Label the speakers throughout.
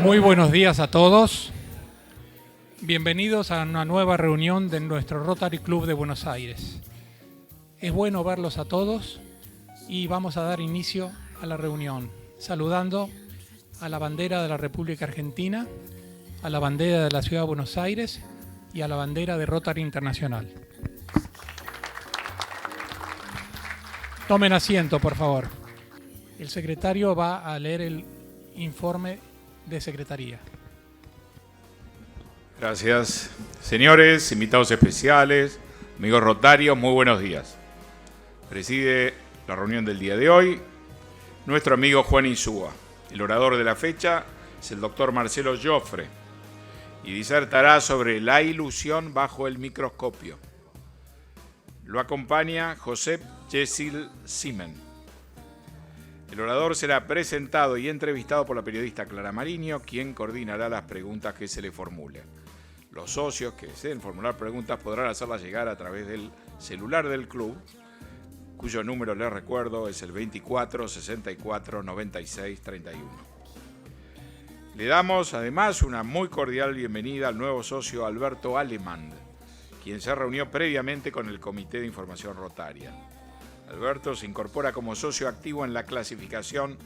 Speaker 1: Muy buenos días a todos. Bienvenidos a una nueva reunión de nuestro Rotary Club de Buenos Aires. Es bueno verlos a todos y vamos a dar inicio a la reunión, saludando a la bandera de la República Argentina, a la bandera de la Ciudad de Buenos Aires y a la bandera de Rotary Internacional. Tomen asiento, por favor. El secretario va a leer el informe de secretaría.
Speaker 2: Gracias. Señores, invitados especiales, amigos rotarios, muy buenos días. Preside la reunión del día de hoy nuestro amigo Juan Insúa. El orador de la fecha es el doctor Marcelo Joffre y disertará sobre la ilusión bajo el microscopio. Lo acompaña Josep Jessil Simen. El orador será presentado y entrevistado por la periodista Clara Mariño, quien coordinará las preguntas que se le formulen. Los socios que deseen formular preguntas podrán hacerlas llegar a través del celular del club, cuyo número, les recuerdo, es el 24 64 96 31. Le damos además una muy cordial bienvenida al nuevo socio Alberto Alemán, quien se reunió previamente con el Comité de Información Rotaria. Alberto se incorpora como socio activo en la clasificación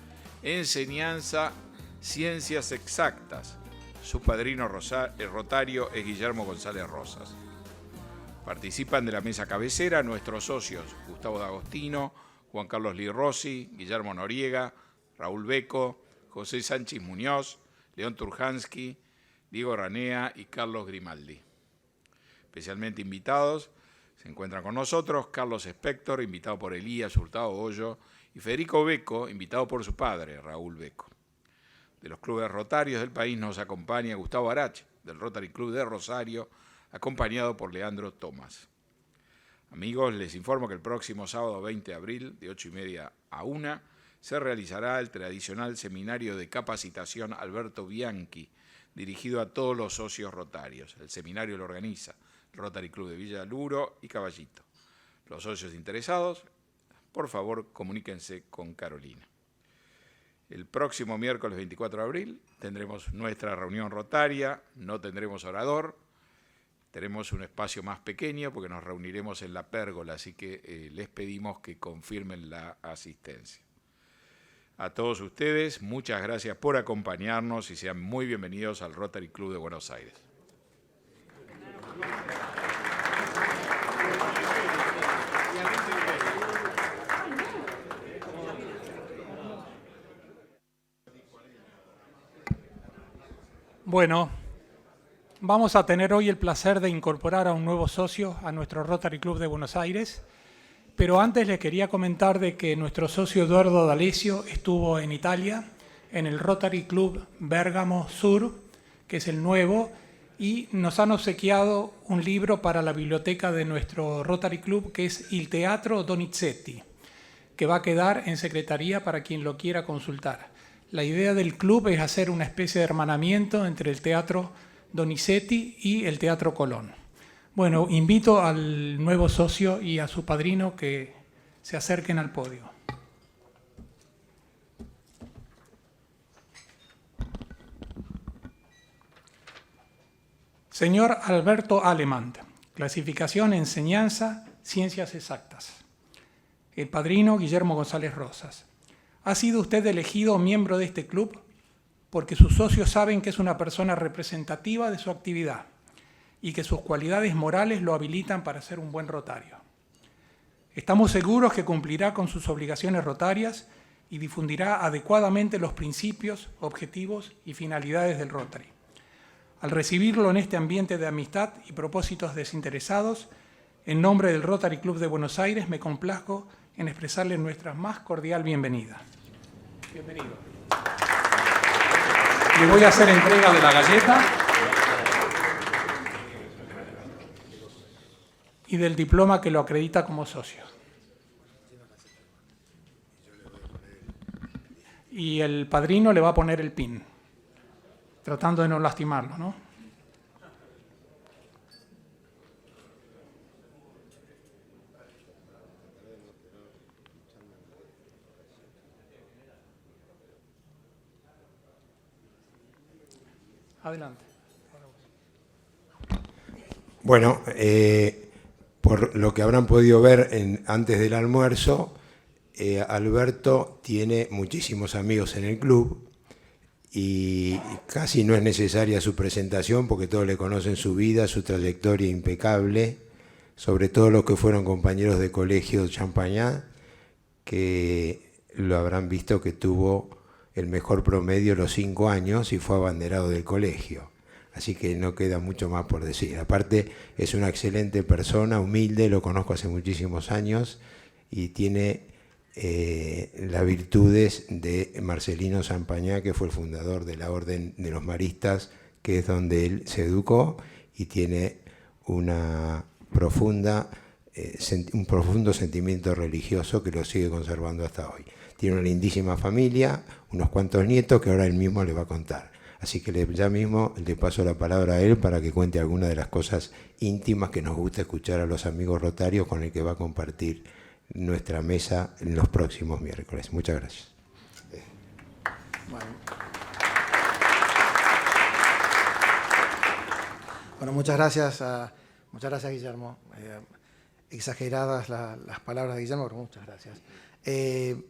Speaker 2: Enseñanza Ciencias Exactas. Su padrino rotario es Guillermo González Rosas. Participan de la mesa cabecera nuestros socios Gustavo D'Agostino, Juan Carlos Lirossi, Guillermo Noriega, Raúl Beco, José Sánchez Muñoz, León Turjansky, Diego Ranea y Carlos Grimaldi. Especialmente invitados se encuentran con nosotros Carlos Spector, invitado por Elías Hurtado Hoyo, y Federico Beco, invitado por su padre, Raúl Beco. De los clubes rotarios del país nos acompaña Gustavo Arach, del Rotary Club de Rosario, acompañado por Leandro Tomás. Amigos, les informo que el próximo sábado 20 de abril, de 8:30 a 1, se realizará el tradicional seminario de capacitación Alberto Bianchi, dirigido a todos los socios rotarios. El seminario lo organiza Rotary Club de Villa Luro y Caballito. Los socios interesados, por favor, comuníquense con Carolina. El próximo miércoles 24 de abril tendremos nuestra reunión rotaria, no tendremos orador, tenemos un espacio más pequeño porque nos reuniremos en la pérgola, así que les pedimos que confirmen la asistencia. A todos ustedes, muchas gracias por acompañarnos y sean muy bienvenidos al Rotary Club de Buenos Aires.
Speaker 1: Bueno, vamos a tener hoy el placer de incorporar a un nuevo socio a nuestro Rotary Club de Buenos Aires, pero antes les quería comentar de que nuestro socio Eduardo D'Alessio estuvo en Italia, en el Rotary Club Bergamo Sur, que es el nuevo, y nos han obsequiado un libro para la biblioteca de nuestro Rotary Club, que es Il Teatro Donizetti, que va a quedar en secretaría para quien lo quiera consultar. La idea del club es hacer una especie de hermanamiento entre el Teatro Donizetti y el Teatro Colón. Bueno, invito al nuevo socio y a su padrino que se acerquen al podio. Señor Alberto Alemán, clasificación Enseñanza Ciencias Exactas. El padrino Guillermo González Rosas. Ha sido usted elegido miembro de este club porque sus socios saben que es una persona representativa de su actividad y que sus cualidades morales lo habilitan para ser un buen rotario. Estamos seguros que cumplirá con sus obligaciones rotarias y difundirá adecuadamente los principios, objetivos y finalidades del Rotary. Al recibirlo en este ambiente de amistad y propósitos desinteresados, en nombre del Rotary Club de Buenos Aires me complazco en expresarle nuestra más cordial bienvenida. Bienvenido. Le voy a hacer entrega de la galleta y del diploma que lo acredita como socio. Y el padrino le va a poner el pin, tratando de no lastimarlo, ¿no? Adelante.
Speaker 3: Bueno, por lo que habrán podido ver antes del almuerzo, Alberto tiene muchísimos amigos en el club y casi no es necesaria su presentación porque todos le conocen su vida, su trayectoria impecable, sobre todo los que fueron compañeros de colegio de Champagnat, que lo habrán visto que tuvo el mejor promedio los 5 años y fue abanderado del colegio. Así que no queda mucho más por decir. Aparte, es una excelente persona, humilde, lo conozco hace muchísimos años y tiene las virtudes de Marcelino Champagnat, que fue el fundador de la Orden de los Maristas, que es donde él se educó y tiene un profundo sentimiento religioso que lo sigue conservando hasta hoy. Tiene una lindísima familia, unos cuantos nietos que ahora él mismo le va a contar. Así que ya mismo le paso la palabra a él para que cuente algunas de las cosas íntimas que nos gusta escuchar a los amigos rotarios con el que va a compartir nuestra mesa en los próximos miércoles. Muchas gracias.
Speaker 4: Bueno, muchas gracias, Guillermo. Exageradas las palabras de Guillermo, pero muchas gracias.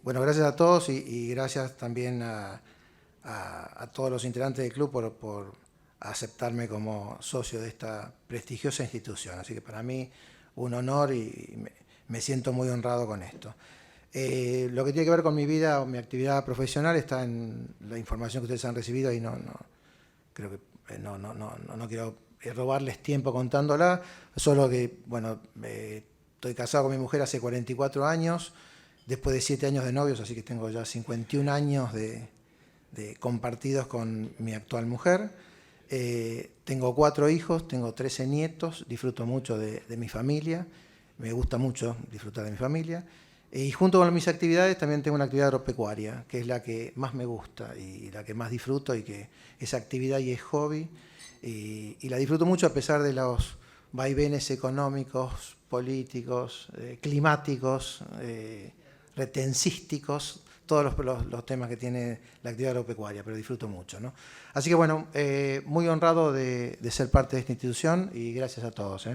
Speaker 4: Bueno, gracias a todos y gracias también a todos los integrantes del club por aceptarme como socio de esta prestigiosa institución. Así que para mí un honor y me siento muy honrado con esto. Lo que tiene que ver con mi vida o mi actividad profesional está en la información que ustedes han recibido y no quiero robarles tiempo contándola, solo que, bueno, estoy casado con mi mujer hace 44 años, después de 7 años de novios, así que tengo ya 51 años de compartidos con mi actual mujer. Tengo 4 hijos, tengo 13 nietos, disfruto mucho de mi familia, me gusta mucho disfrutar de mi familia. Y junto con mis actividades también tengo una actividad agropecuaria, que es la que más me gusta y la que más disfruto, y que es actividad y es hobby. Y la disfruto mucho a pesar de los vaivenes económicos, políticos, climáticos, retencísticos, todos los temas que tiene la actividad agropecuaria, pero disfruto mucho, ¿no? Así que bueno, muy honrado de ser parte de esta institución y gracias a todos.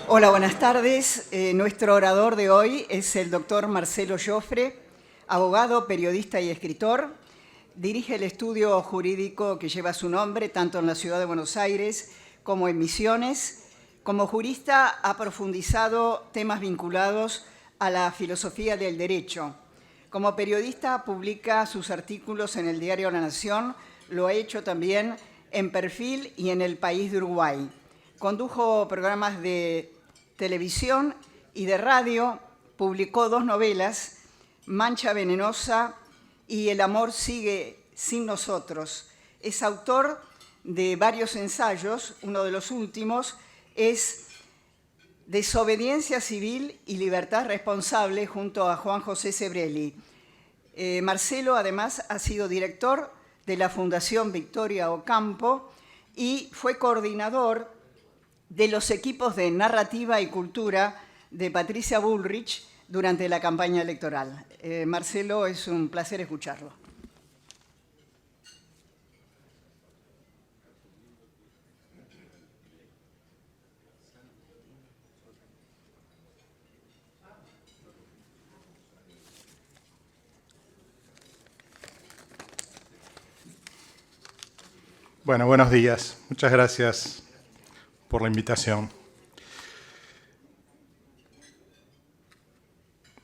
Speaker 5: Hola, buenas tardes. Nuestro orador de hoy es el doctor Marcelo Joffre, abogado, periodista y escritor. Dirige el estudio jurídico que lleva su nombre tanto en la ciudad de Buenos Aires como en Misiones. Como jurista ha profundizado temas vinculados a la filosofía del derecho. Como periodista publica sus artículos en el diario La Nación, lo ha hecho también en Perfil y en El País de Uruguay. Condujo programas de televisión y de radio, publicó 2 novelas, Mancha Venenosa y El amor sigue sin nosotros. Es autor de varios ensayos, uno de los últimos es Desobediencia civil y libertad responsable junto a Juan José Sebrelli. Marcelo además ha sido director de la Fundación Victoria Ocampo y fue coordinador de los equipos de narrativa y cultura de Patricia Bullrich durante la campaña electoral. Marcelo, es un placer escucharlo.
Speaker 6: Bueno, buenos días. Muchas gracias por la invitación.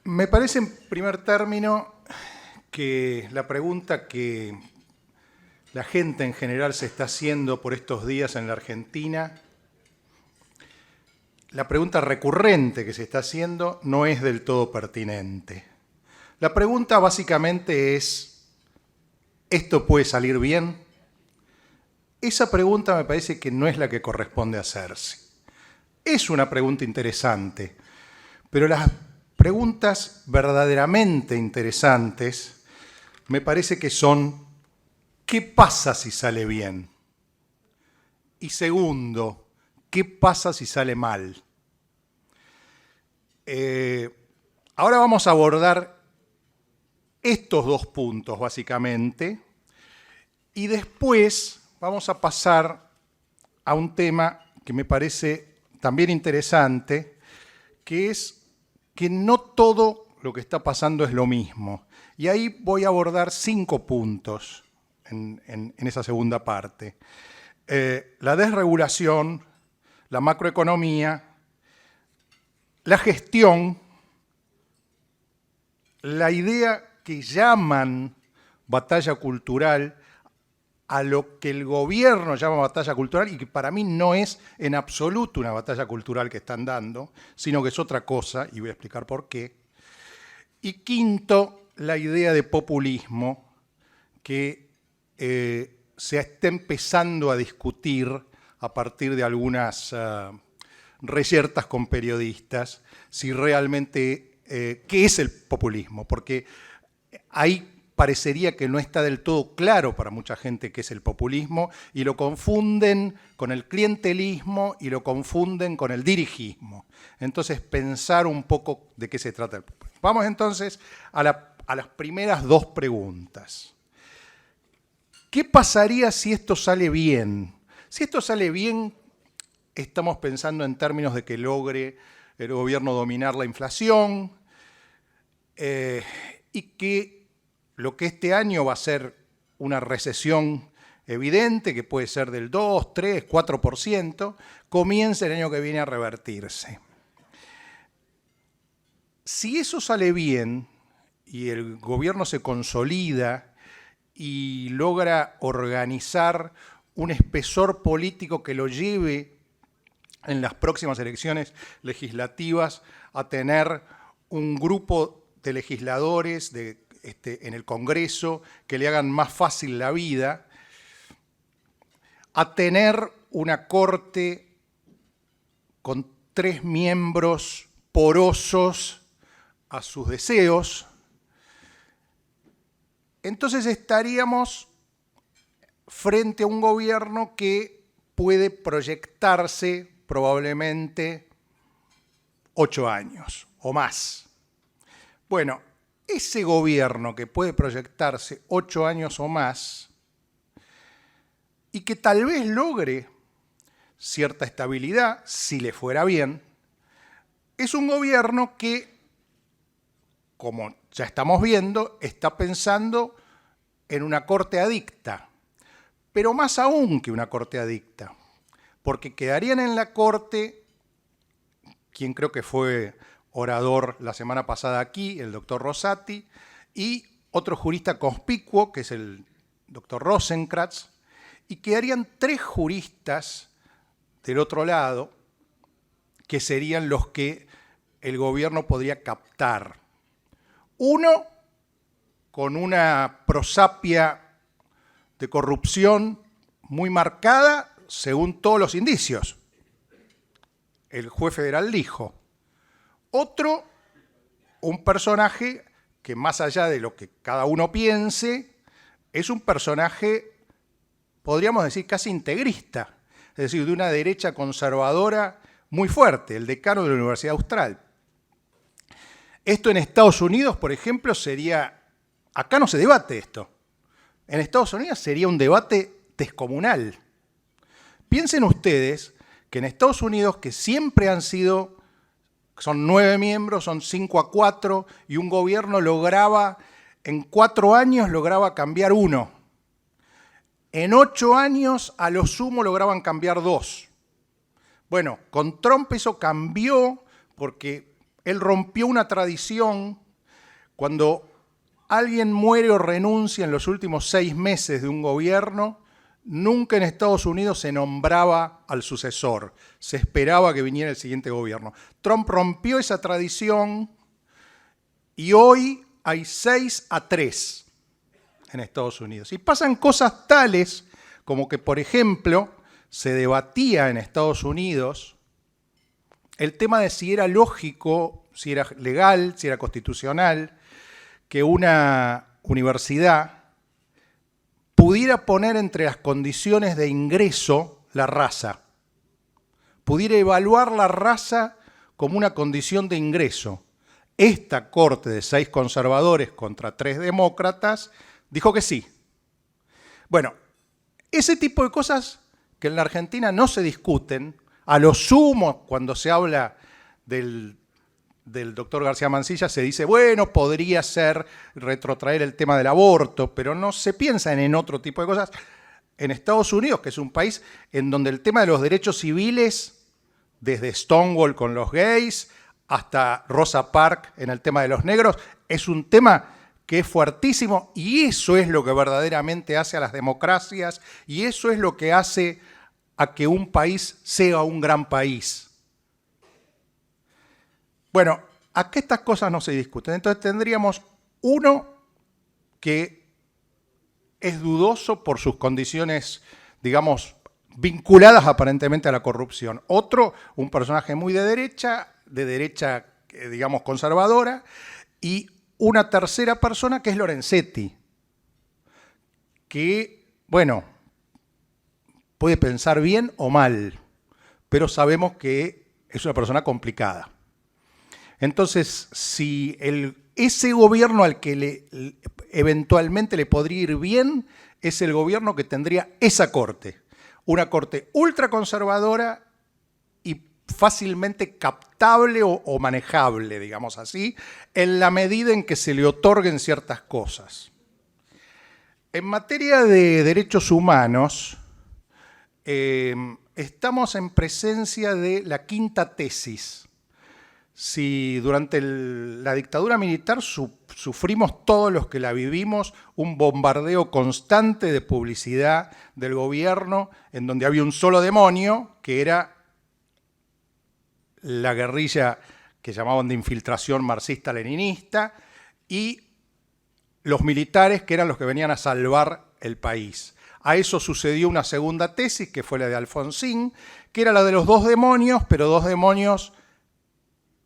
Speaker 6: Me parece, en primer término, que la pregunta que la gente en general se está haciendo por estos días en la Argentina, la pregunta recurrente que se está haciendo no es del todo pertinente. La pregunta básicamente es, ¿esto puede salir bien? Esa pregunta me parece que no es la que corresponde hacerse. Es una pregunta interesante, pero las preguntas verdaderamente interesantes me parece que son, ¿qué pasa si sale bien? Y segundo, ¿qué pasa si sale mal? Ahora vamos a abordar estos dos puntos, básicamente, y después vamos a pasar a un tema que me parece también interesante, que es que no todo lo que está pasando es lo mismo. Y ahí voy a abordar 5 puntos en esa segunda parte. La desregulación, la macroeconomía, la gestión, la idea que llaman batalla cultural, a lo que el gobierno llama batalla cultural y que para mí no es en absoluto una batalla cultural que están dando, sino que es otra cosa, y voy a explicar por qué. Y quinto, la idea de populismo que se está empezando a discutir a partir de algunas reyertas con periodistas, si realmente, ¿qué es el populismo? Porque ahí parecería que no está del todo claro para mucha gente qué es el populismo y lo confunden con el clientelismo y lo confunden con el dirigismo. Entonces, pensar un poco de qué se trata el populismo. Vamos entonces a las primeras 2 preguntas. ¿Qué pasaría si esto sale bien? Si esto sale bien, estamos pensando en términos de que logre el gobierno dominar la inflación y que lo que este año va a ser una recesión evidente, que puede ser del 2, 3, 4%, comience el año que viene a revertirse. Si eso sale bien y el gobierno se consolida y logra organizar un espesor político que lo lleve en las próximas elecciones legislativas a tener un grupo de legisladores en el Congreso que le hagan más fácil la vida, a tener una corte con 3 miembros porosos a sus deseos, entonces estaríamos frente a un gobierno que puede proyectarse probablemente 8 años o más. Bueno, ese gobierno que puede proyectarse 8 años o más y que tal vez logre cierta estabilidad, si le fuera bien, es un gobierno que, como ya estamos viendo, está pensando en una corte adicta, pero más aún que una corte adicta, porque quedarían en la corte, quien creo que fue orador la semana pasada aquí, el doctor Rosati, y otro jurista conspicuo, que es el doctor Rosenkrantz, y quedarían 3 juristas del otro lado, que serían los que el gobierno podría captar. Uno, con una prosapia de corrupción muy marcada, según todos los indicios. El juez federal dijo. Otro, un personaje que más allá de lo que cada uno piense, es un personaje, podríamos decir, casi integrista, es decir, de una derecha conservadora muy fuerte, el decano de la Universidad Austral. Esto en Estados Unidos, por ejemplo, sería, acá no se debate esto, en Estados Unidos sería un debate descomunal. Piensen ustedes que en Estados Unidos, que siempre han sido, son 9 miembros, son 5-4, y un gobierno lograba, en 4 años lograba cambiar 1. En 8 años, a lo sumo, lograban cambiar 2. Bueno, con Trump eso cambió porque él rompió una tradición cuando alguien muere o renuncia en los últimos 6 meses de un gobierno, nunca en Estados Unidos se nombraba al sucesor. Se esperaba que viniera el siguiente gobierno. Trump rompió esa tradición y hoy hay 6-3 en Estados Unidos. Y pasan cosas tales como que, por ejemplo, se debatía en Estados Unidos el tema de si era lógico, si era legal, si era constitucional, que una universidad pudiera poner entre las condiciones de ingreso la raza, pudiera evaluar la raza como una condición de ingreso. Esta corte de 6 conservadores contra 3 demócratas dijo que sí. Bueno, ese tipo de cosas que en la Argentina no se discuten, a lo sumo cuando se habla del doctor García Mansilla se dice, bueno, podría ser retrotraer el tema del aborto, pero no se piensa en otro tipo de cosas. En Estados Unidos, que es un país en donde el tema de los derechos civiles, desde Stonewall con los gays hasta Rosa Parks en el tema de los negros, es un tema que es fuertísimo y eso es lo que verdaderamente hace a las democracias y eso es lo que hace a que un país sea un gran país. Bueno, acá estas cosas no se discuten. Entonces tendríamos uno que es dudoso por sus condiciones, digamos, vinculadas aparentemente a la corrupción. Otro, un personaje muy de derecha, digamos, conservadora. Y una tercera persona que es Lorenzetti, que, bueno, puede pensar bien o mal, pero sabemos que es una persona complicada. Entonces, si ese gobierno al que eventualmente le podría ir bien es el gobierno que tendría esa corte. Una corte ultraconservadora y fácilmente captable o manejable, digamos así, en la medida en que se le otorguen ciertas cosas. En materia de derechos humanos, estamos en presencia de la quinta tesis. Si durante la dictadura militar sufrimos todos los que la vivimos un bombardeo constante de publicidad del gobierno en donde había un solo demonio, que era la guerrilla que llamaban de infiltración marxista-leninista y los militares que eran los que venían a salvar el país. A eso sucedió una segunda tesis, que fue la de Alfonsín, que era la de los 2 demonios, pero 2 demonios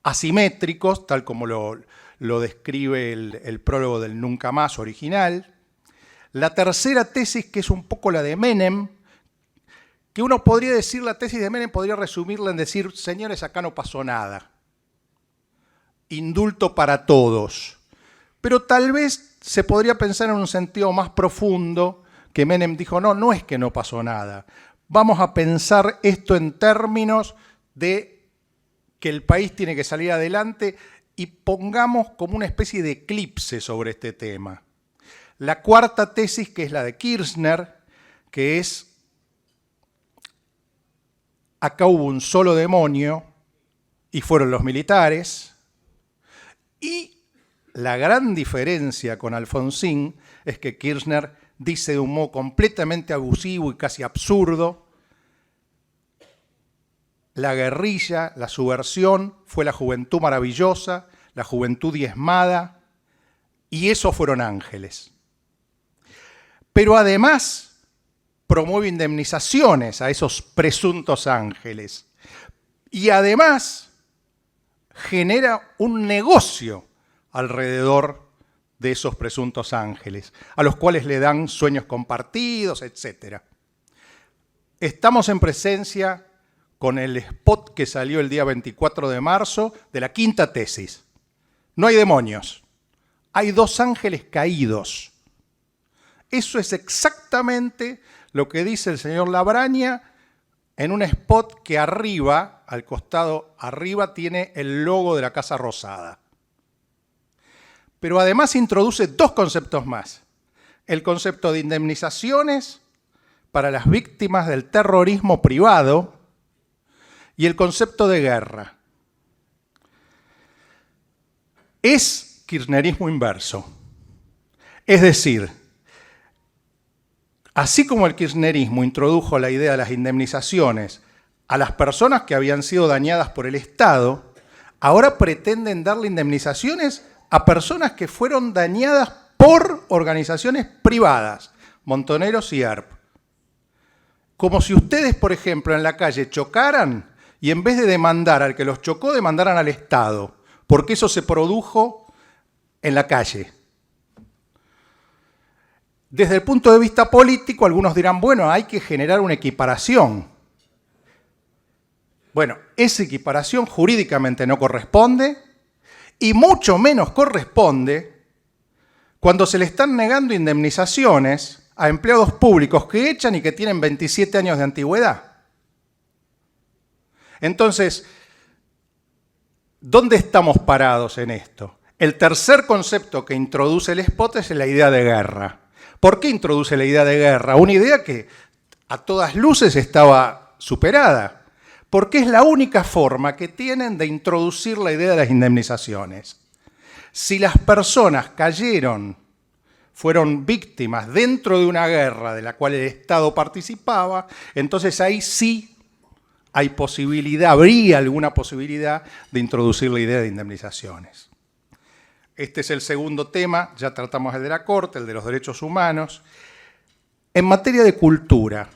Speaker 6: asimétricos, tal como lo describe el prólogo del Nunca Más original. La tercera tesis, que es un poco la de Menem, que uno podría decir, la tesis de Menem podría resumirla en decir, señores, acá no pasó nada. Indulto para todos. Pero tal vez se podría pensar en un sentido más profundo, que Menem dijo, no es que no pasó nada. Vamos a pensar esto en términos de que el país tiene que salir adelante y pongamos como una especie de eclipse sobre este tema. La cuarta tesis, que es la de Kirchner, que es, acá hubo un solo demonio y fueron los militares, y la gran diferencia con Alfonsín es que Kirchner dice de un modo completamente abusivo y casi absurdo, la guerrilla, la subversión, fue la juventud maravillosa, la juventud diezmada, y esos fueron ángeles. Pero además promueve indemnizaciones a esos presuntos ángeles. Y además genera un negocio alrededor de esos presuntos ángeles, a los cuales le dan sueños compartidos, etc. Estamos en presencia con el spot que salió el día 24 de marzo de la quinta tesis. No hay demonios, hay 2 ángeles caídos. Eso es exactamente lo que dice el señor Labraña en un spot que arriba, al costado arriba, tiene el logo de la Casa Rosada. Pero además introduce 2 conceptos más. El concepto de indemnizaciones para las víctimas del terrorismo privado y el concepto de guerra. Es kirchnerismo inverso. Es decir, así como el kirchnerismo introdujo la idea de las indemnizaciones a las personas que habían sido dañadas por el Estado, ahora pretenden darle indemnizaciones a personas que fueron dañadas por organizaciones privadas, Montoneros y ARP. Como si ustedes, por ejemplo, en la calle chocaran y en vez de demandar al que los chocó, demandaran al Estado, porque eso se produjo en la calle. Desde el punto de vista político, algunos dirán, bueno, hay que generar una equiparación. Bueno, esa equiparación jurídicamente no corresponde y mucho menos corresponde cuando se le están negando indemnizaciones a empleados públicos que echan y que tienen 27 años de antigüedad. Entonces, ¿dónde estamos parados en esto? El tercer concepto que introduce el spot es la idea de guerra. ¿Por qué introduce la idea de guerra? Una idea que a todas luces estaba superada, porque es la única forma que tienen de introducir la idea de las indemnizaciones. Si las personas fueron víctimas dentro de una guerra de la cual el Estado participaba, entonces ahí sí hay posibilidad, habría alguna posibilidad de introducir la idea de indemnizaciones. Este es el segundo tema, ya tratamos el de la Corte, el de los derechos humanos. En materia de cultura,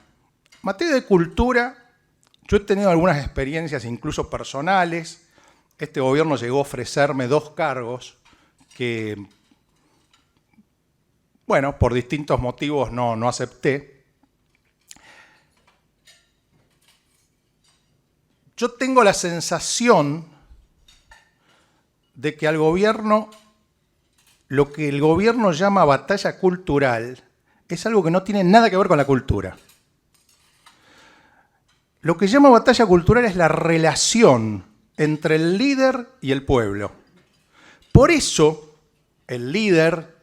Speaker 6: yo he tenido algunas experiencias incluso personales. Este gobierno llegó a ofrecerme 2 cargos que, bueno, por distintos motivos no acepté. Yo tengo la sensación de que al gobierno, lo que el gobierno llama batalla cultural, es algo que no tiene nada que ver con la cultura. Lo que llama batalla cultural es la relación entre el líder y el pueblo. Por eso, el líder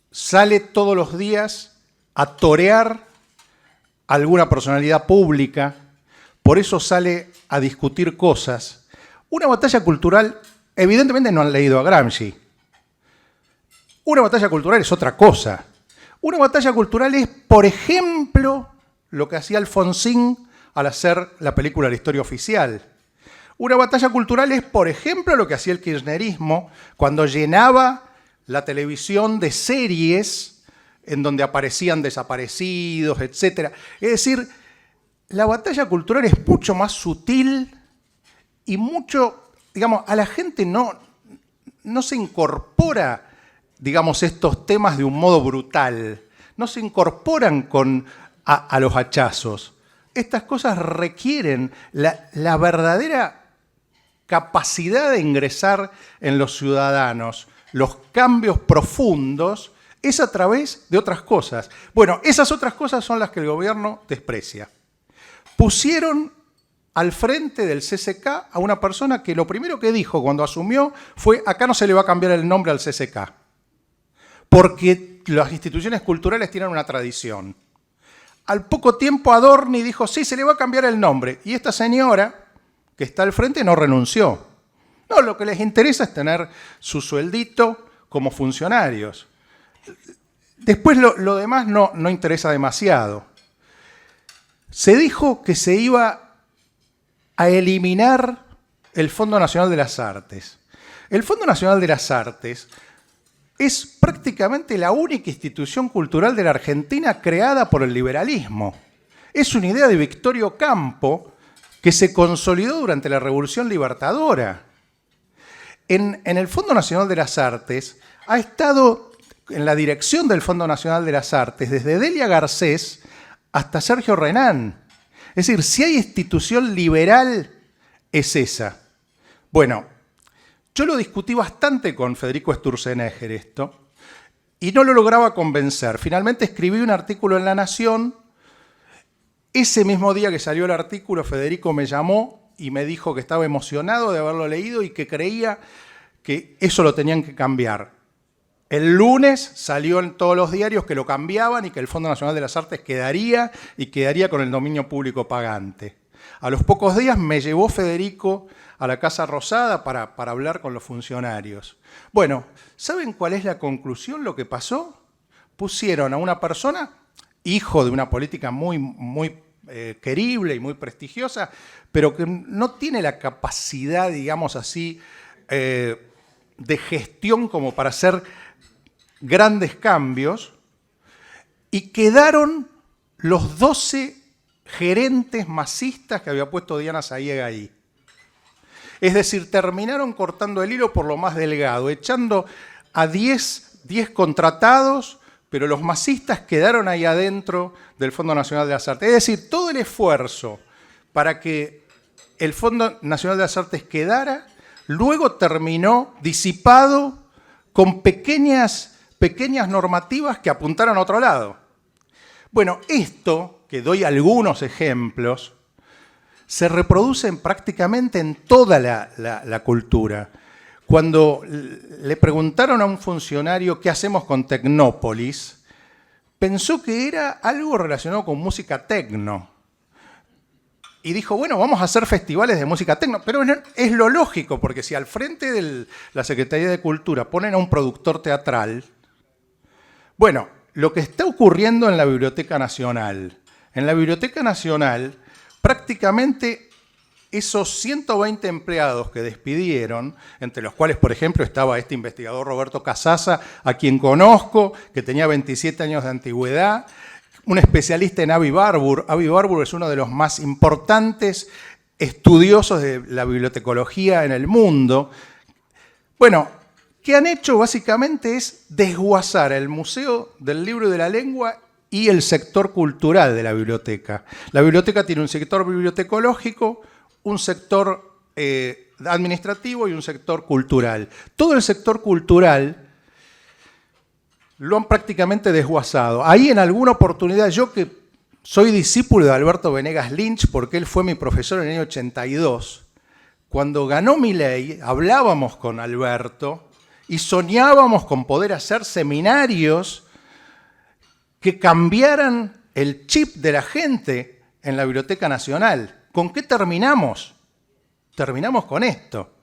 Speaker 6: sale todos los días a torear a alguna personalidad pública, por eso sale a discutir cosas. Una batalla cultural, evidentemente no han leído a Gramsci. Una batalla cultural es otra cosa. Una batalla cultural es, por ejemplo, lo que hacía Alfonsín al hacer la película La Historia Oficial. Una batalla cultural es, por ejemplo, lo que hacía el kirchnerismo cuando llenaba la televisión de series en donde aparecían desaparecidos, etc. Es decir, la batalla cultural es mucho más sutil y mucho, digamos, a la gente no se incorpora, digamos, estos temas de un modo brutal, no se incorporan a los hachazos. Estas cosas requieren la verdadera capacidad de ingresar en los ciudadanos, los cambios profundos, es a través de otras cosas. Bueno, esas otras cosas son las que el gobierno desprecia. Pusieron al frente del CCK a una persona que lo primero que dijo cuando asumió fue: acá no se le va a cambiar el nombre al CCK, porque las instituciones culturales tienen una tradición. Al poco tiempo Adorni dijo: sí, se le va a cambiar el nombre. Y esta señora que está al frente no renunció. No, lo que les interesa es tener su sueldito como funcionarios. Después lo demás no interesa demasiado. Se dijo que se iba a eliminar el Fondo Nacional de las Artes. El Fondo Nacional de las Artes es prácticamente la única institución cultural de la Argentina creada por el liberalismo. Es una idea de Victorio Campo que se consolidó durante la Revolución Libertadora. En el Fondo Nacional de las Artes ha estado en la dirección del Fondo Nacional de las Artes desde Delia Garcés hasta Sergio Renán. Es decir, si hay institución liberal, es esa. Bueno, yo lo discutí bastante con Federico Sturzenegger esto y no lo lograba convencer. Finalmente escribí un artículo en La Nación. Ese mismo día que salió el artículo, Federico me llamó y me dijo que estaba emocionado de haberlo leído y que creía que eso lo tenían que cambiar. El lunes salió en todos los diarios que lo cambiaban y que el Fondo Nacional de las Artes quedaría con el dominio público pagante. A los pocos días me llevó Federico a la Casa Rosada para hablar con los funcionarios. Bueno, ¿saben cuál es la conclusión? Lo que pasó, pusieron a una persona, hijo de una política muy querible y muy prestigiosa, pero que no tiene la capacidad, digamos así, de gestión como para hacer grandes cambios, y quedaron los 12 gerentes masistas que había puesto Diana Zayega ahí. Es decir, terminaron cortando el hilo por lo más delgado, echando a 10 contratados, pero los masistas quedaron ahí adentro del Fondo Nacional de las Artes. Es decir, todo el esfuerzo para que el Fondo Nacional de las Artes quedara, luego terminó disipado con pequeñas normativas que apuntaron a otro lado. Bueno, esto, que doy algunos ejemplos, se reproducen prácticamente en toda la cultura. Cuando le preguntaron a un funcionario qué hacemos con Tecnópolis, pensó que era algo relacionado con música tecno. Y dijo, bueno, vamos a hacer festivales de música tecno. Pero es lo lógico, porque si al frente de la Secretaría de Cultura ponen a un productor teatral, bueno, lo que está ocurriendo en la Biblioteca Nacional. En la Biblioteca Nacional, prácticamente esos 120 empleados que despidieron, entre los cuales, por ejemplo, estaba este investigador Roberto Casasa, a quien conozco, que tenía 27 años de antigüedad, un especialista en Avi Barbour. Avi Barbour es uno de los más importantes estudiosos de la bibliotecología en el mundo. Bueno, ¿qué han hecho? Básicamente es desguazar el Museo del Libro y de la Lengua y el sector cultural de la biblioteca. La biblioteca tiene un sector bibliotecológico, un sector administrativo y un sector cultural. Todo el sector cultural lo han prácticamente desguazado. Ahí en alguna oportunidad, yo que soy discípulo de Alberto Venegas Lynch, porque él fue mi profesor en el año 82, cuando ganó Milei, hablábamos con Alberto y soñábamos con poder hacer seminarios que cambiaran el chip de la gente en la Biblioteca Nacional. ¿Con qué terminamos? Terminamos con esto.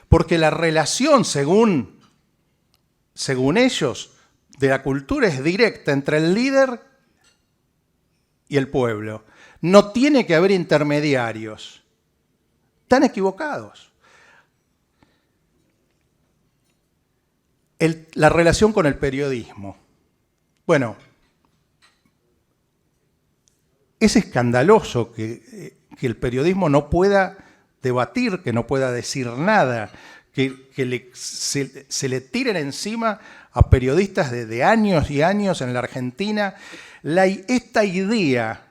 Speaker 6: Porque la relación, según ellos, de la cultura es directa entre el líder y el pueblo. No tiene que haber intermediarios. Están equivocados. La relación con el periodismo. Bueno, es escandaloso que el periodismo no pueda debatir, que no pueda decir nada, que se le tiren encima a periodistas de años y años en la Argentina. Esta idea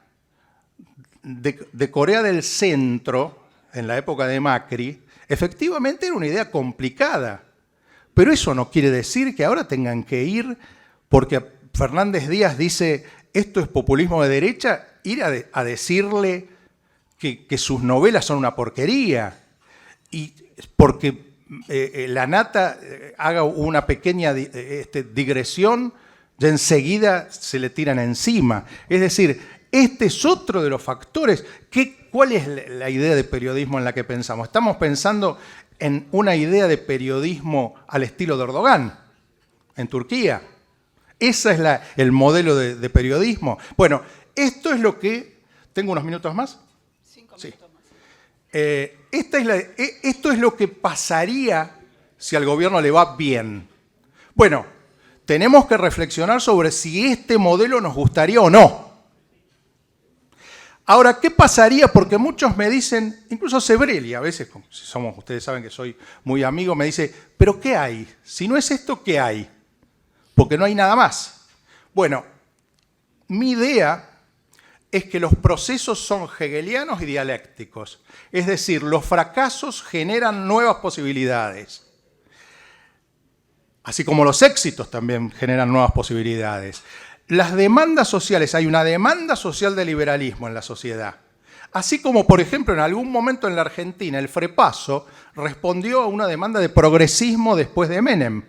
Speaker 6: de Corea del Centro, en la época de Macri, efectivamente era una idea complicada, pero eso no quiere decir que ahora tengan que ir, porque Fernández Díaz dice, esto es populismo de derecha, ir a decirle que sus novelas son una porquería, y porque La Nata haga una pequeña digresión, ya enseguida se le tiran encima. Es decir, este es otro de los factores. ¿Cuál es la idea de periodismo en la que pensamos? Estamos pensando en una idea de periodismo al estilo de Erdogan, en Turquía. Ese es el modelo de periodismo. Bueno, esto es lo que... ¿Tengo unos minutos más?
Speaker 5: 5 minutos más.
Speaker 6: Esto es lo que pasaría si al gobierno le va bien. Bueno, tenemos que reflexionar sobre si este modelo nos gustaría o no. Ahora, ¿qué pasaría? Porque muchos me dicen, incluso Sebrelli, a veces, ustedes saben que soy muy amigo, me dice, ¿pero qué hay? Si no es esto, ¿qué hay? Porque no hay nada más. Bueno, mi idea es que los procesos son hegelianos y dialécticos. Es decir, los fracasos generan nuevas posibilidades. Así como los éxitos también generan nuevas posibilidades. Las demandas sociales, hay una demanda social de liberalismo en la sociedad. Así como, por ejemplo, en algún momento en la Argentina, el Frepaso respondió a una demanda de progresismo después de Menem.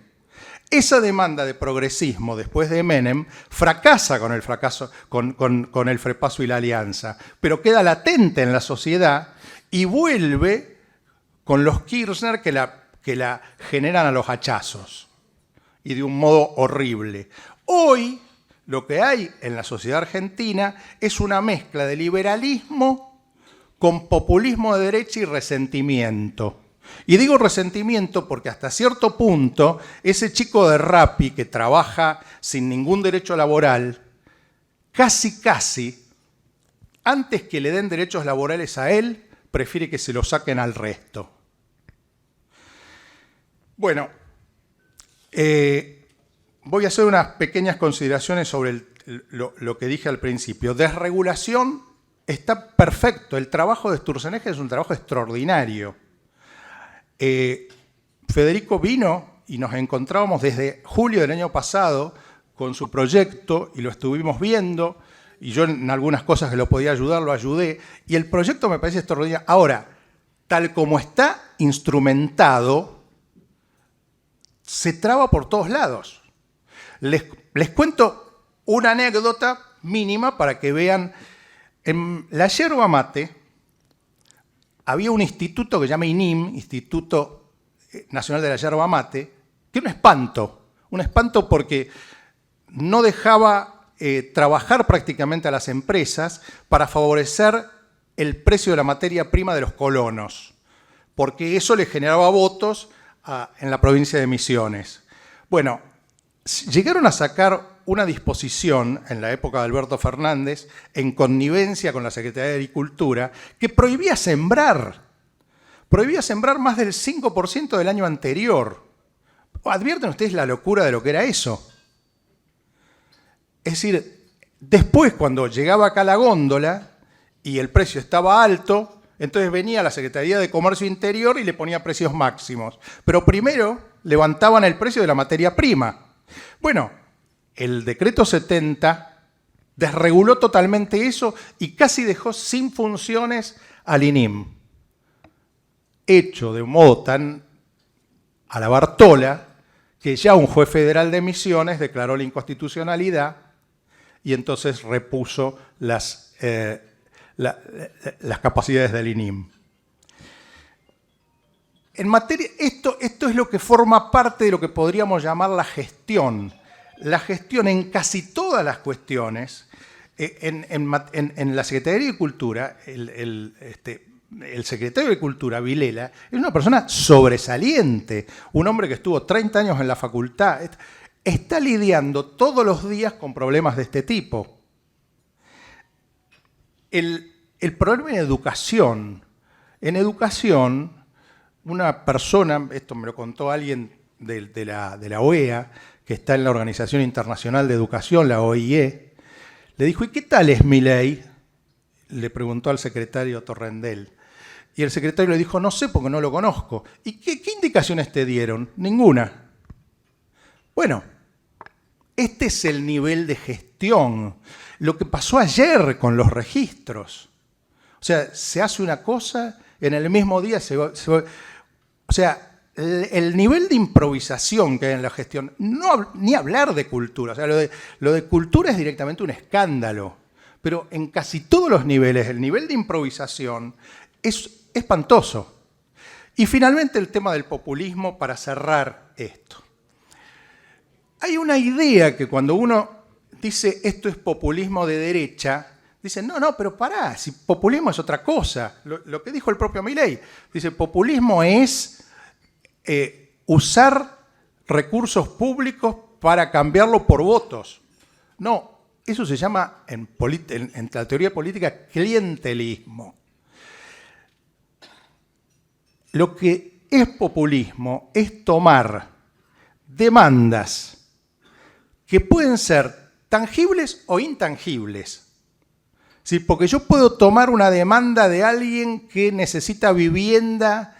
Speaker 6: Esa demanda de progresismo después de Menem fracasa con el frepaso y la alianza, pero queda latente en la sociedad y vuelve con los Kirchner que la generan a los hachazos y de un modo horrible. Hoy lo que hay en la sociedad argentina es una mezcla de liberalismo con populismo de derecha y resentimiento. Y digo resentimiento porque hasta cierto punto ese chico de Rappi que trabaja sin ningún derecho laboral, casi, antes que le den derechos laborales a él, prefiere que se lo saquen al resto. Bueno, voy a hacer unas pequeñas consideraciones sobre lo que dije al principio. Desregulación está perfecto. El trabajo de Sturzenegger es un trabajo extraordinario. Federico vino y nos encontrábamos desde julio del año pasado con su proyecto y lo estuvimos viendo y yo en algunas cosas que lo podía ayudar lo ayudé y el proyecto me parece extraordinario. Ahora, tal como está instrumentado, se traba por todos lados. Les cuento una anécdota mínima para que vean. En la yerba mate había un instituto que se llama INIM, Instituto Nacional de la Yerba Mate, que era un espanto porque no dejaba trabajar prácticamente a las empresas para favorecer el precio de la materia prima de los colonos, porque eso le generaba votos en la provincia de Misiones. Bueno, llegaron a sacar una disposición en la época de Alberto Fernández, en connivencia con la Secretaría de Agricultura, que prohibía sembrar más del 5% del año anterior. ¿Advierten ustedes la locura de lo que era eso? Es decir, después cuando llegaba acá la góndola y el precio estaba alto, entonces venía la Secretaría de Comercio Interior y le ponía precios máximos. Pero primero levantaban el precio de la materia prima. Bueno, el decreto 70 desreguló totalmente eso y casi dejó sin funciones al INIM. Hecho de un modo tan a la Bartola que ya un juez federal de Misiones declaró la inconstitucionalidad y entonces repuso las capacidades del INIM. En materia, esto es lo que forma parte de lo que podríamos llamar la gestión. La gestión en casi todas las cuestiones, en la Secretaría de Agricultura, el secretario de Agricultura, Vilela, es una persona sobresaliente, un hombre que estuvo 30 años en la facultad, está lidiando todos los días con problemas de este tipo. El problema en educación, una persona, esto me lo contó alguien de la OEA, que está en la Organización Internacional de Educación, la OIE, le dijo, ¿y qué tal es Milei? Le preguntó al secretario Torrendel. Y el secretario le dijo, no sé porque no lo conozco. ¿Y qué indicaciones te dieron? Ninguna. Bueno, este es el nivel de gestión. Lo que pasó ayer con los registros. O sea, se hace una cosa, en el mismo día o sea, el nivel de improvisación que hay en la gestión, ni hablar de cultura, o sea, lo de cultura es directamente un escándalo, pero en casi todos los niveles el nivel de improvisación es espantoso. Y finalmente el tema del populismo para cerrar esto. Hay una idea que cuando uno dice esto es populismo de derecha, dicen, no, pero pará, si populismo es otra cosa. Lo que dijo el propio Milei, dice, populismo es usar recursos públicos para cambiarlo por votos. No, eso se llama en la teoría política clientelismo. Lo que es populismo es tomar demandas que pueden ser tangibles o intangibles. ¿Sí? Porque yo puedo tomar una demanda de alguien que necesita vivienda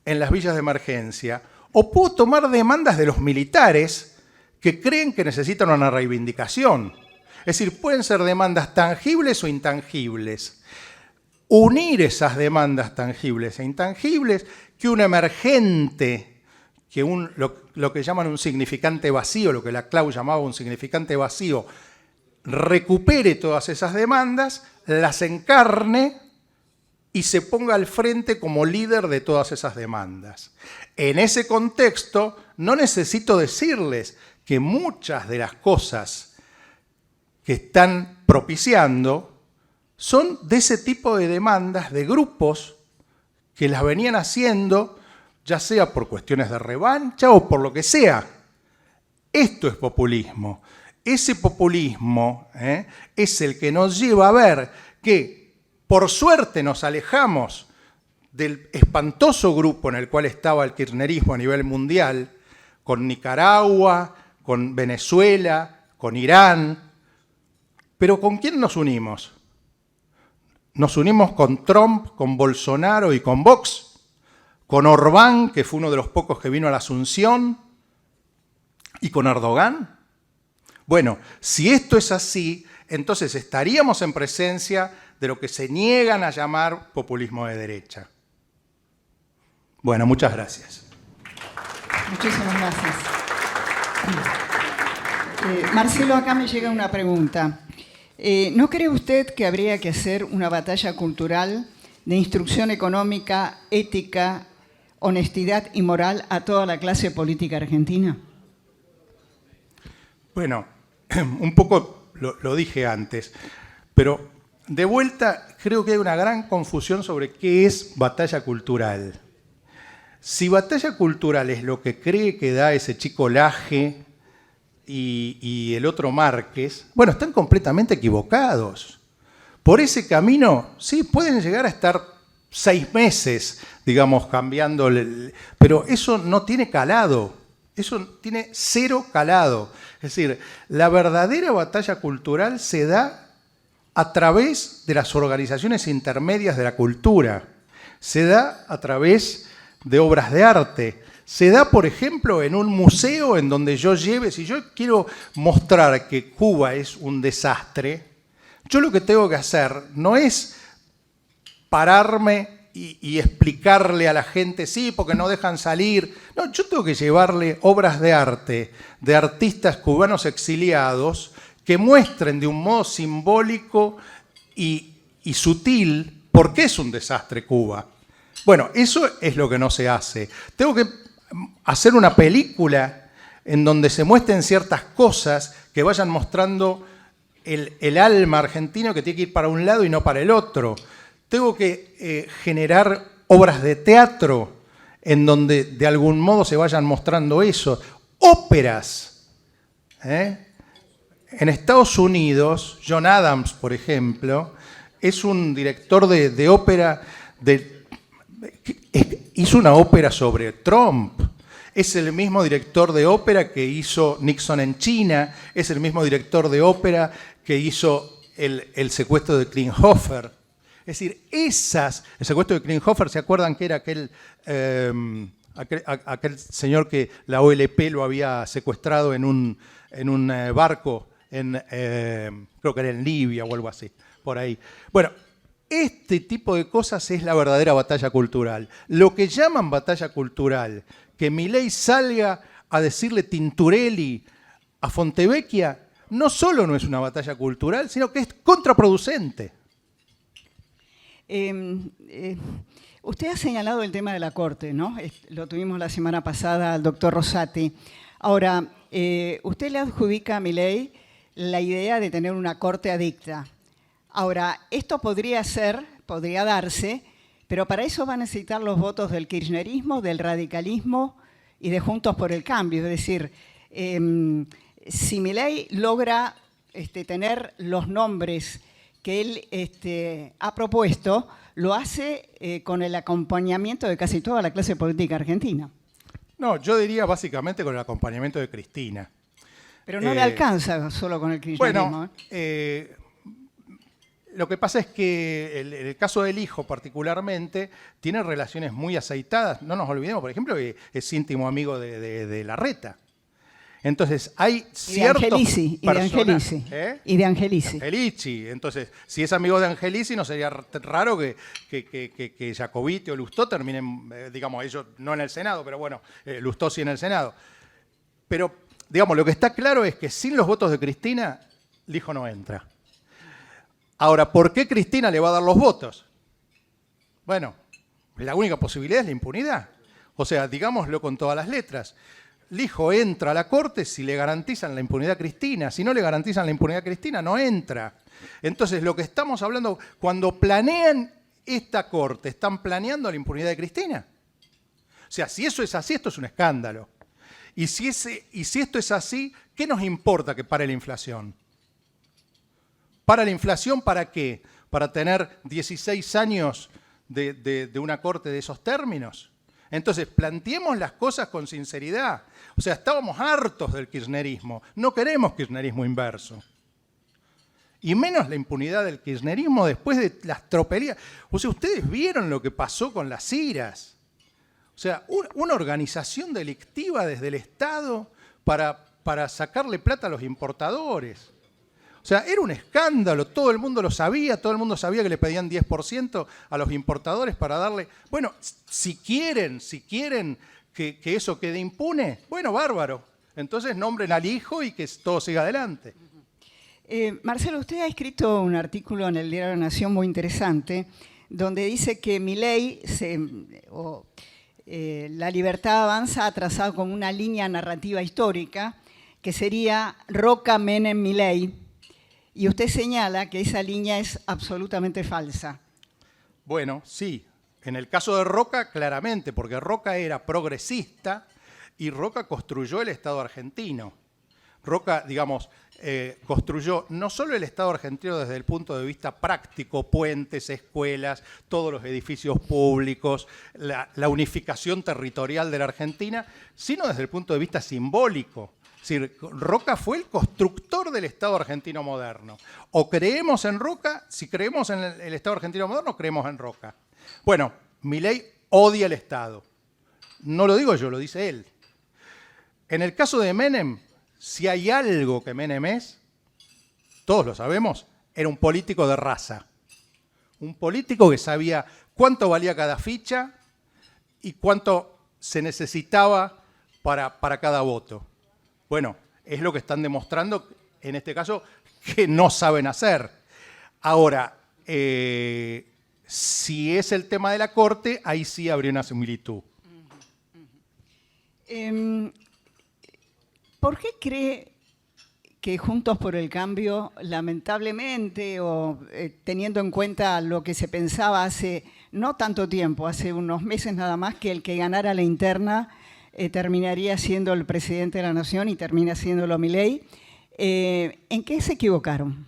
Speaker 6: en las villas de emergencia, o puedo tomar demandas de los militares que creen que necesitan una reivindicación. Es decir, pueden ser demandas tangibles o intangibles. Unir esas demandas tangibles e intangibles, que un emergente que lo que llaman un significante vacío, lo que la Clau llamaba un significante vacío, recupere todas esas demandas, las encarne y se ponga al frente como líder de todas esas demandas. En ese contexto, no necesito decirles que muchas de las cosas que están propiciando son de ese tipo de demandas de grupos que las venían haciendo, ya sea por cuestiones de revancha o por lo que sea. Esto es populismo. Ese populismo es el que nos lleva a ver que, por suerte, nos alejamos del espantoso grupo en el cual estaba el kirchnerismo a nivel mundial, con Nicaragua, con Venezuela, con Irán. Pero ¿con quién nos unimos? Nos unimos con Trump, con Bolsonaro y con Vox, con Orbán, que fue uno de los pocos que vino a la Asunción, y con Erdogan. Bueno, si esto es así, entonces estaríamos en presencia de lo que se niegan a llamar populismo de derecha. Bueno, muchas gracias.
Speaker 5: Muchísimas gracias. Marcelo, acá me llega una pregunta. ¿No cree usted que habría que hacer una batalla cultural de instrucción económica, ética, honestidad y moral a toda la clase política argentina?
Speaker 6: Bueno, un poco lo dije antes, pero de vuelta creo que hay una gran confusión sobre qué es batalla cultural. Si batalla cultural es lo que cree que da ese chico Laje y el otro Márquez, bueno, están completamente equivocados. Por ese camino, sí, pueden llegar a estar 6 meses, digamos, cambiando, pero eso no tiene calado, eso tiene 0 calado. Es decir, la verdadera batalla cultural se da a través de las organizaciones intermedias de la cultura, se da a través de obras de arte, se da, por ejemplo, en un museo en donde yo lleve, si yo quiero mostrar que Cuba es un desastre, yo lo que tengo que hacer no es pararme y explicarle a la gente, sí, porque no dejan salir. No, yo tengo que llevarle obras de arte de artistas cubanos exiliados que muestren de un modo simbólico y sutil por qué es un desastre Cuba. Bueno, eso es lo que no se hace. Tengo que hacer una película en donde se muestren ciertas cosas que vayan mostrando el alma argentino que tiene que ir para un lado y no para el otro. Tengo que generar obras de teatro en donde de algún modo se vayan mostrando eso. Óperas. En Estados Unidos, John Adams, por ejemplo, es un director de ópera, hizo una ópera sobre Trump. Es el mismo director de ópera que hizo Nixon en China, es el mismo director de ópera que hizo el secuestro de Klinghoffer. Es decir, el secuestro de Klinghoffer, ¿se acuerdan que era aquel señor que la OLP lo había secuestrado en un barco, creo que era en Libia o algo así, por ahí? Bueno, este tipo de cosas es la verdadera batalla cultural. Lo que llaman batalla cultural, que Milei salga a decirle Tinturelli a Fontevecchia, no solo no es una batalla cultural, sino que es contraproducente.
Speaker 5: Usted ha señalado el tema de la Corte, ¿no? Lo tuvimos la semana pasada al doctor Rosati. Ahora, usted le adjudica a Milei la idea de tener una Corte adicta. Ahora, esto podría darse, pero para eso va a necesitar los votos del kirchnerismo, del radicalismo y de Juntos por el Cambio. Es decir, si Milei logra tener los nombres que él ha propuesto, lo hace con el acompañamiento de casi toda la clase política argentina.
Speaker 6: No, yo diría básicamente con el acompañamiento de Cristina.
Speaker 5: Pero no le alcanza solo con el kirchnerismo.
Speaker 6: Bueno, lo que pasa es que el caso del hijo particularmente tiene relaciones muy aceitadas. No nos olvidemos, por ejemplo, que es íntimo amigo de Larreta. Entonces, hay
Speaker 5: Y de
Speaker 6: ciertos
Speaker 5: Angelici,
Speaker 6: personajes... ¿Eh?
Speaker 5: y de Angelici.
Speaker 6: Angelici. Entonces, si es amigo de Angelici, no sería raro que Jacobiti o Lustó terminen, digamos, ellos no en el Senado, pero bueno, Lustó sí en el Senado. Pero, digamos, lo que está claro es que sin los votos de Cristina, Lijo no entra. Ahora, ¿por qué Cristina le va a dar los votos? Bueno, la única posibilidad es la impunidad. O sea, digámoslo con todas las letras. Lijo entra a la Corte si le garantizan la impunidad a Cristina. Si no le garantizan la impunidad a Cristina, no entra. Entonces, lo que estamos hablando, cuando planean esta Corte, ¿están planeando la impunidad de Cristina? O sea, si eso es así, esto es un escándalo. Y si esto es así, ¿qué nos importa que pare la inflación? ¿Para la inflación para qué? ¿Para tener 16 años de una Corte de esos términos? Entonces, planteemos las cosas con sinceridad. O sea, estábamos hartos del kirchnerismo. No queremos kirchnerismo inverso. Y menos la impunidad del kirchnerismo después de las tropelías. O sea, ustedes vieron lo que pasó con las IRAs. O sea, una organización delictiva desde el Estado para sacarle plata a los importadores. O sea, era un escándalo, todo el mundo lo sabía, todo el mundo sabía que le pedían 10% a los importadores para darle... Bueno, si quieren que eso quede impune, bueno, bárbaro. Entonces nombren al hijo y que todo siga adelante.
Speaker 5: Marcelo, usted ha escrito un artículo en el diario La Nación muy interesante, donde dice que Milei, La Libertad Avanza, ha trazado como una línea narrativa histórica, que sería Roca, Menem, Milei. Y usted señala que esa línea es absolutamente falsa.
Speaker 6: Bueno, sí. En el caso de Roca, claramente, porque Roca era progresista y Roca construyó el Estado argentino. Roca, digamos, construyó no solo el Estado argentino desde el punto de vista práctico, puentes, escuelas, todos los edificios públicos, la unificación territorial de la Argentina, sino desde el punto de vista simbólico. Es decir, Roca fue el constructor del Estado argentino moderno. O creemos en Roca, si creemos en el Estado argentino moderno, creemos en Roca. Bueno, Milei odia el Estado. No lo digo yo, lo dice él. En el caso de Menem, si hay algo que Menem es, todos lo sabemos, era un político de raza. Un político que sabía cuánto valía cada ficha y cuánto se necesitaba para cada voto. Bueno, es lo que están demostrando, en este caso, que no saben hacer. Ahora, si es el tema de la Corte, ahí sí habría una similitud.
Speaker 5: ¿Por qué cree que Juntos por el Cambio, lamentablemente, o teniendo en cuenta lo que se pensaba hace no tanto tiempo, hace unos meses nada más, que el que ganara la interna terminaría siendo el presidente de la Nación y termina siéndolo Milei? ¿En qué se equivocaron?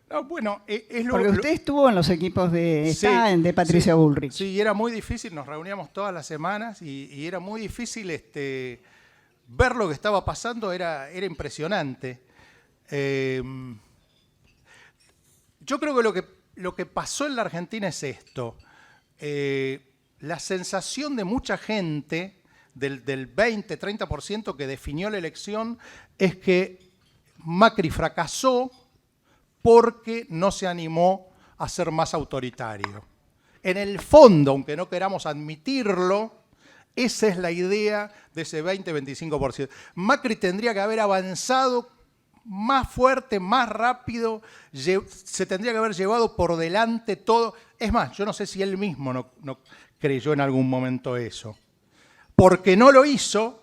Speaker 6: No, bueno,
Speaker 5: porque usted estuvo en los equipos de Patricia Bullrich.
Speaker 6: Sí, y era muy difícil, nos reuníamos todas las semanas y era muy difícil ver lo que estaba pasando, era impresionante. Yo creo que lo que pasó en la Argentina es esto. La sensación de mucha gente, del 20-30% que definió la elección, es que Macri fracasó porque no se animó a ser más autoritario. En el fondo, aunque no queramos admitirlo, esa es la idea de ese 20-25%. Macri tendría que haber avanzado más fuerte, más rápido, se tendría que haber llevado por delante todo. Es más, yo no sé si él mismo no creyó en algún momento eso. Porque no lo hizo,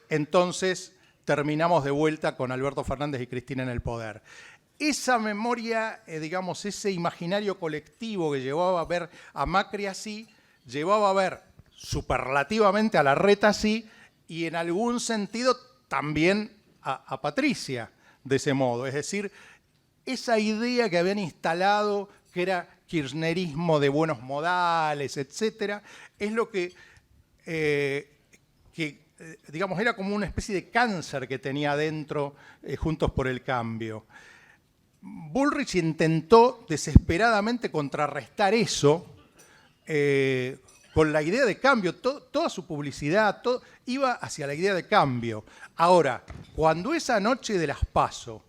Speaker 6: entonces terminamos de vuelta con Alberto Fernández y Cristina en el poder. Esa memoria, digamos, ese imaginario colectivo que llevaba a ver a Macri así, llevaba a ver superlativamente a Larreta así y en algún sentido también a Patricia de ese modo. Es decir, esa idea que habían instalado, que era kirchnerismo de buenos modales, etcétera, es lo que digamos, era como una especie de cáncer que tenía adentro Juntos por el Cambio. Bullrich intentó desesperadamente contrarrestar eso con la idea de cambio. Toda su publicidad iba hacia la idea de cambio. Ahora, cuando esa noche de las PASO,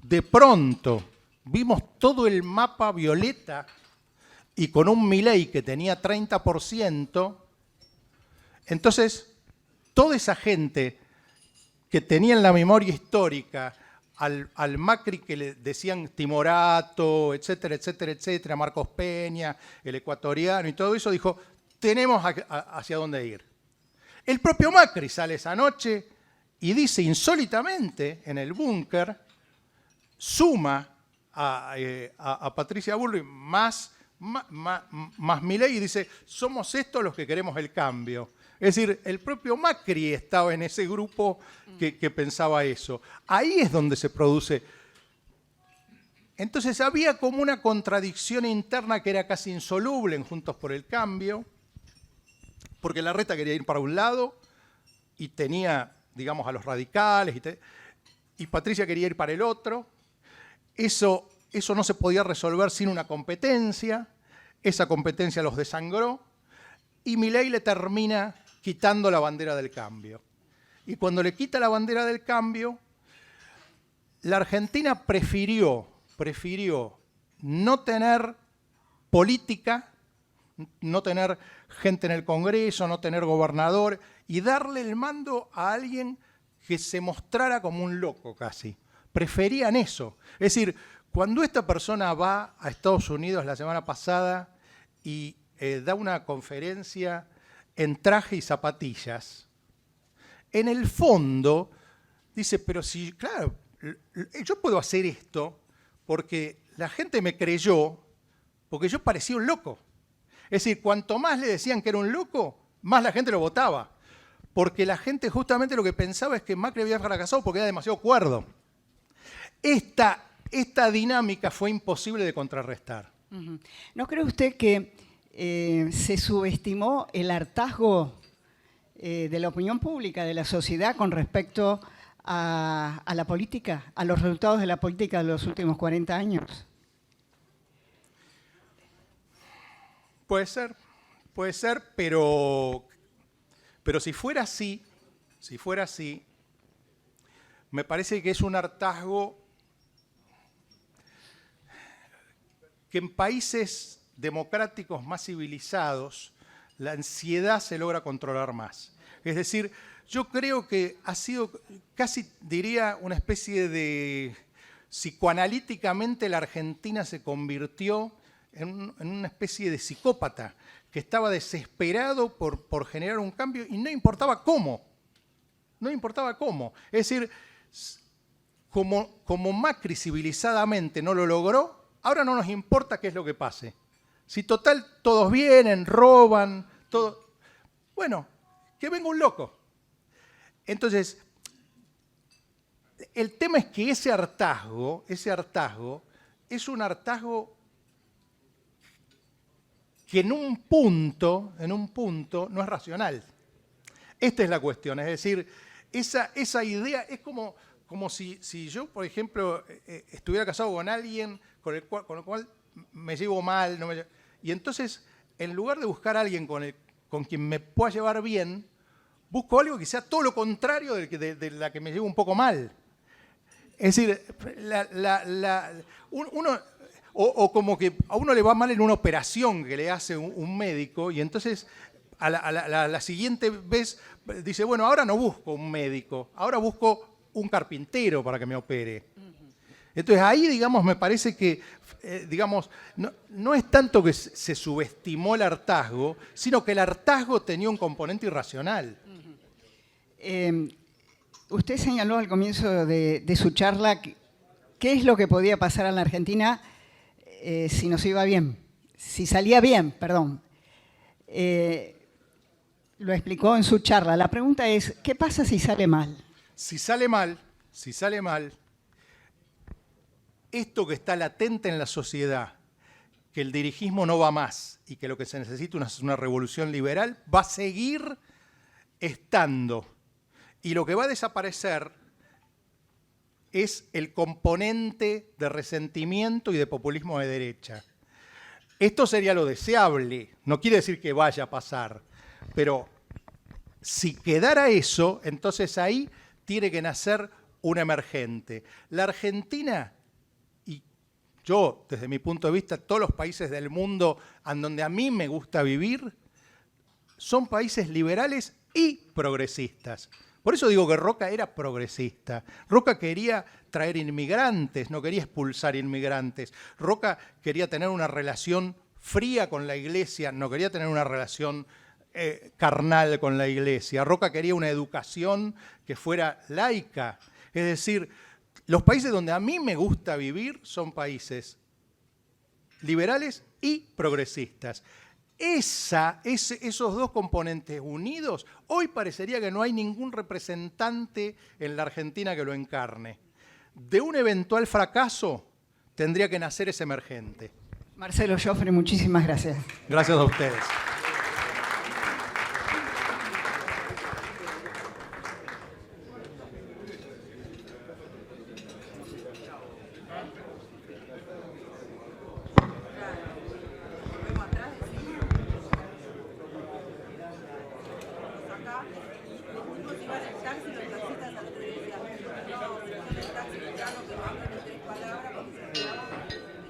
Speaker 6: de pronto vimos todo el mapa violeta y con un Milei que tenía 30%, entonces toda esa gente que tenía en la memoria histórica al Macri que le decían timorato, etcétera, etcétera, etcétera, Marcos Peña, el ecuatoriano y todo eso, dijo, tenemos hacia dónde ir. El propio Macri sale esa noche y dice insólitamente en el búnker, suma a Patricia Bullrich más Milei y dice, somos estos los que queremos el cambio. Es decir, el propio Macri estaba en ese grupo que pensaba eso. Ahí es donde se produce. Entonces había como una contradicción interna que era casi insoluble en Juntos por el Cambio, porque Larreta quería ir para un lado y tenía, digamos, a los radicales, y Patricia quería ir para el otro. Eso no se podía resolver sin una competencia, esa competencia los desangró, y Milei le termina quitando la bandera del cambio. Y cuando le quita la bandera del cambio, la Argentina prefirió no tener política, no tener gente en el Congreso, no tener gobernador, y darle el mando a alguien que se mostrara como un loco casi. Preferían eso. Es decir, cuando esta persona va a Estados Unidos la semana pasada y da una conferencia en traje y zapatillas, en el fondo dice, pero si, claro, yo puedo hacer esto porque la gente me creyó, porque yo parecía un loco. Es decir, cuanto más le decían que era un loco, más la gente lo votaba. Porque la gente justamente lo que pensaba es que Macri había fracasado porque era demasiado cuerdo. Esta dinámica fue imposible de contrarrestar.
Speaker 5: ¿No cree usted que se subestimó el hartazgo de la opinión pública, de la sociedad con respecto a la política, a los resultados de la política de los últimos 40 años?
Speaker 6: Puede ser, pero si fuera así, me parece que es un hartazgo que en países democráticos más civilizados la ansiedad se logra controlar más. Es decir, yo creo que ha sido casi, diría, una especie de... Psicoanalíticamente la Argentina se convirtió en una especie de psicópata que estaba desesperado por generar un cambio y no importaba cómo. No importaba cómo. Es decir, como Macri civilizadamente no lo logró, ahora no nos importa qué es lo que pase. Si total todos vienen, roban, todo... Bueno, que venga un loco. Entonces, el tema es que ese hartazgo es un hartazgo que en un punto no es racional. Esta es la cuestión, es decir, esa idea es como si yo, por ejemplo, estuviera casado con alguien con el cual me llevo mal, y entonces, en lugar de buscar a alguien con quien me pueda llevar bien, busco algo que sea todo lo contrario de la que me llevo un poco mal. Es decir, o como que a uno le va mal en una operación que le hace un médico y entonces a la siguiente vez dice, bueno, ahora no busco un médico, ahora busco un carpintero para que me opere. Entonces ahí, digamos, me parece que, digamos, no es tanto que se subestimó el hartazgo, sino que el hartazgo tenía un componente irracional.
Speaker 5: Usted señaló al comienzo de su charla qué es lo que podía pasar en la Argentina si nos iba bien, si salía bien, perdón. Lo explicó en su charla. La pregunta es, ¿qué pasa si sale mal?
Speaker 6: Si sale mal, esto que está latente en la sociedad, que el dirigismo no va más y que lo que se necesita es una revolución liberal, va a seguir estando. Y lo que va a desaparecer es el componente de resentimiento y de populismo de derecha. Esto sería lo deseable, no quiere decir que vaya a pasar, pero si quedara eso, entonces ahí tiene que nacer un emergente. La Argentina, y yo desde mi punto de vista, todos los países del mundo en donde a mí me gusta vivir, son países liberales y progresistas. Por eso digo que Roca era progresista. Roca quería traer inmigrantes, no quería expulsar inmigrantes. Roca quería tener una relación fría con la Iglesia, no quería tener una relación carnal con la Iglesia. Roca quería una educación que fuera laica. Es decir, los países donde a mí me gusta vivir son países liberales y progresistas. Esos dos componentes unidos, hoy parecería que no hay ningún representante en la Argentina que lo encarne. De un eventual fracaso tendría que nacer ese emergente.
Speaker 5: Marcelo Joffre, muchísimas gracias.
Speaker 6: Gracias a ustedes.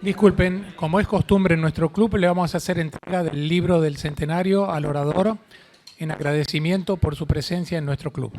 Speaker 1: Disculpen, como es costumbre en nuestro club, le vamos a hacer entrega del libro del centenario al orador en agradecimiento por su presencia en nuestro club.